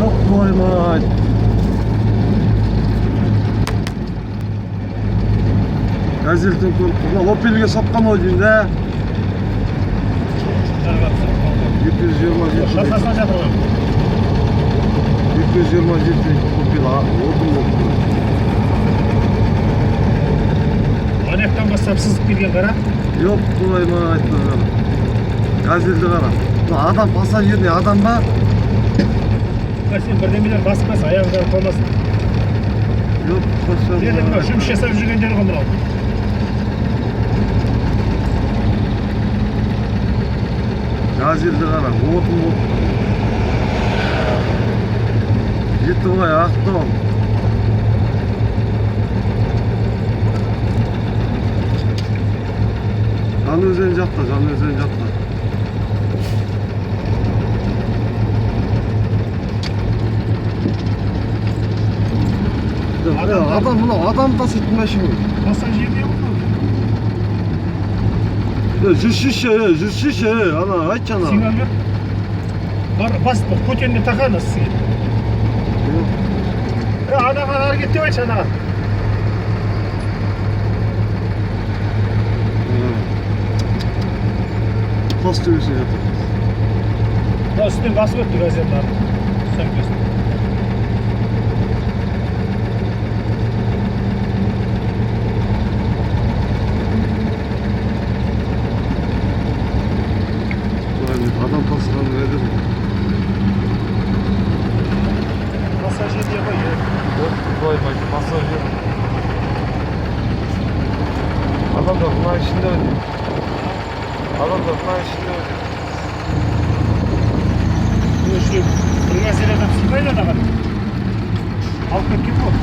Yok koyma. Газельтің мына Opel'ге сатқан ой деймін да. 227. Шатасына жатыр ғой. 227 Opel отын болды. Анаяқтан бастап сызып келген қара. Yok koyma айтма. Газельді қара. Адам пассажир не адам ба? Сен бірдемелер баспас, аяғыңды қалмасын. Yok пассажир. Жерде мынау жұмыс жасап жүргендер ғой мынау. Газельді қара, отын болды. Жетті ғой, Ақтау. Жанөзен жақта, Жанөзен жақта. Адам мынау адам таситын машина. Пассажир не болды? жүрсейші, ана айтшы ана. Сигнал бер. Бар, бас, көтерінде тақаны сізге. Анаға әрекет деп айтшы анаға. Тас төбесіне жатыр. Үстінен басып өтті газетті. Сөмкесін. Adam tasıran nedir? Пассажир не ғой. Yok, koymayın, pasajir. Adam da buna işinde ödüyor. Бір мәселе адам сыймайды анаға. Алып кеткен ғой.